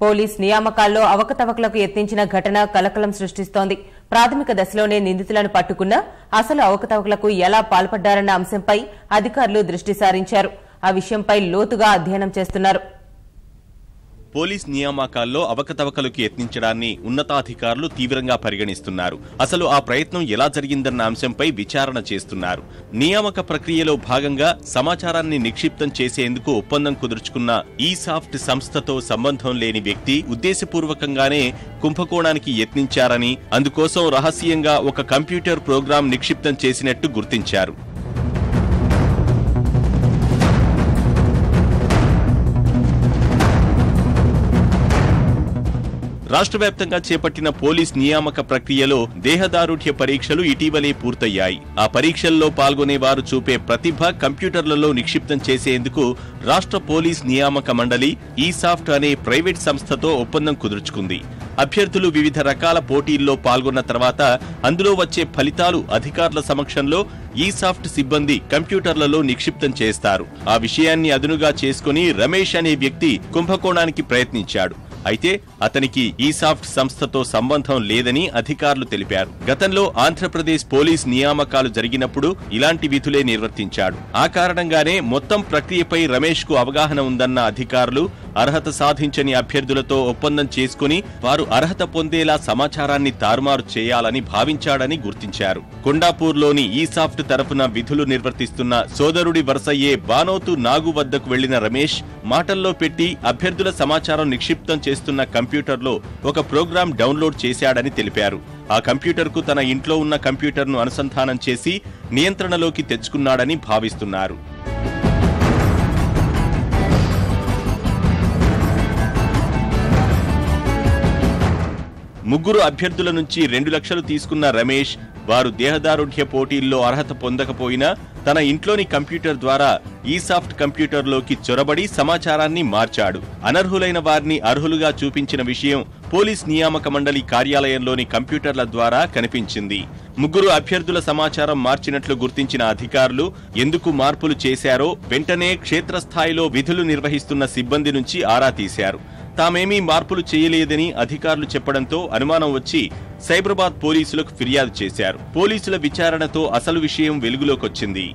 Police నియామకాల్లో అవకతవకలకు యత్నించిన ఘటన కలకలం సృష్టిస్తోంది. ప్రాథమిక దశలోనే నిందితులను పట్టుకున్నా అసలు అవకతవకలకు ఎలా పాల్పడ్డారన్న అంశంపై అధికారులు దృష్టి సారించారు. ఆ విషయంపై లోతుగా అధ్యయనం చేస్తున్నారు. పోలీస్ నియామకాల్లో అవకతవకలకు యత్నించడాన్ని ఉన్నతాధికారులు తీవ్రంగా పరిగణిస్తున్నారు. అసలు ఆ ప్రయత్నం ఎలా జరిగిందన్న అంశంపై విచారణ చేస్తున్నారు. నియామక ప్రక్రియలో భాగంగా సమాచారాన్ని నిక్షిప్తం చేసేందుకు ఒప్పందం కుదుర్చుకున్న ఈసాఫ్ట్ సంస్థతో సంబంధం లేని వ్యక్తి ఉద్దేశపూర్వకంగానే కుంభకోణానికి యత్నించారని, అందుకోసం రహస్యంగా ఒక కంప్యూటర్ ప్రోగ్రాం నిక్షిప్తం చేసినట్టు గుర్తించారు. రాష్ట్ర వ్యాప్తంగా చేపట్టిన పోలీస్ నియామక ప్రక్రియలో దేహదారుఢ్య పరీక్షలు ఇటీవలే పూర్తయ్యాయి. ఆ పరీక్షల్లో పాల్గొనే వారు చూపే ప్రతిభ కంప్యూటర్లలో నిక్షిప్తం చేసేందుకు రాష్ట్ర పోలీస్ నియామక మండలి ఈసాఫ్ట్ అనే ప్రైవేట్ సంస్థతో ఒప్పందం కుదుర్చుకుంది. అభ్యర్థులు వివిధ రకాల పోటీల్లో పాల్గొన్న తర్వాత అందులో వచ్చే ఫలితాలు అధికారుల సమక్షంలో ఈసాఫ్ట్ సిబ్బంది కంప్యూటర్లలో నిక్షిప్తం చేస్తారు. ఆ విషయాన్ని అదునుగా చేసుకుని రమేష్ అనే వ్యక్తి కుంభకోణానికి ప్రయత్నించాడు. అయితే అతనికి ఈసాఫ్ట్ సంస్థతో సంబంధం లేదని అధికారులు తెలిపారు. గతంలో ఆంధ్రప్రదేశ్ పోలీస్ నియామకాలు జరిగినప్పుడు ఇలాంటి విధులే నిర్వర్తించాడు. ఆ కారణంగానే మొత్తం ప్రక్రియపై రమేష్ కు అవగాహన ఉందన్న అధికారులు అర్హత సాధించని అభ్యర్థులతో ఒప్పందం చేసుకుని వారు అర్హత పొందేలా సమాచారాన్ని తారుమారు చేయాలని భావించాడని గుర్తించారు. కొండాపూర్లోని ఈసాఫ్ట్ తరఫున విధులు నిర్వర్తిస్తున్న సోదరుడి వరసయ్యే బానోతు నాగు వద్దకు వెళ్లిన రమేష్ మాటల్లో పెట్టి అభ్యర్థుల సమాచారం నిక్షిప్తం చేస్తున్న కంప్యూటర్లో ఒక ప్రోగ్రాం డౌన్లోడ్ చేశాడని తెలిపారు. ఆ కంప్యూటర్కు తన ఇంట్లో ఉన్న కంప్యూటర్ను అనుసంధానం చేసి నియంత్రణలోకి తెచ్చుకున్నాడని భావిస్తున్నారు. ముగ్గురు అభ్యర్థుల నుంచి 2 లక్షలు తీసుకున్న రమేష్ వారు దేహదారుఢ్య పోటీల్లో అర్హత పొందకపోయినా తన ఇంట్లోని కంప్యూటర్ ద్వారా ఈసాఫ్ట్ కంప్యూటర్లోకి చొరబడి సమాచారాన్ని మార్చాడు. అనర్హులైన వారిని అర్హులుగా చూపించిన విషయం పోలీస్ నియామక మండలి కార్యాలయంలోని కంప్యూటర్ల ద్వారా కనిపించింది. ముగ్గురు అభ్యర్థుల సమాచారం మార్చినట్లు గుర్తించిన అధికారులు ఎందుకు మార్పులు చేశారో వెంటనే క్షేత్రస్థాయిలో విధులు నిర్వహిస్తున్న సిబ్బంది నుంచి ఆరా తీశారు. తామేమీ మార్పులు చేయలేదని అధికారులు చెప్పడంతో అనుమానం వచ్చి సైబరాబాద్ పోలీసులకు ఫిర్యాదు చేశారు. పోలీసుల విచారణతో అసలు విషయం వెలుగులోకొచ్చింది.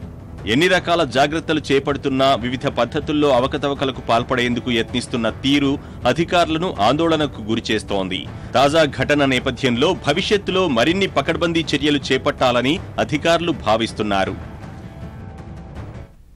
ఎన్ని రకాల జాగ్రత్తలు చేపడుతున్నా వివిధ పద్ధతుల్లో అవకతవకలకు పాల్పడేందుకు యత్నిస్తున్న తీరు అధికారులను ఆందోళనకు గురిచేస్తోంది. తాజా ఘటన నేపథ్యంలో భవిష్యత్తులో మరిన్ని పకడ్బందీ చర్యలు చేపట్టాలని అధికారులు భావిస్తున్నారు.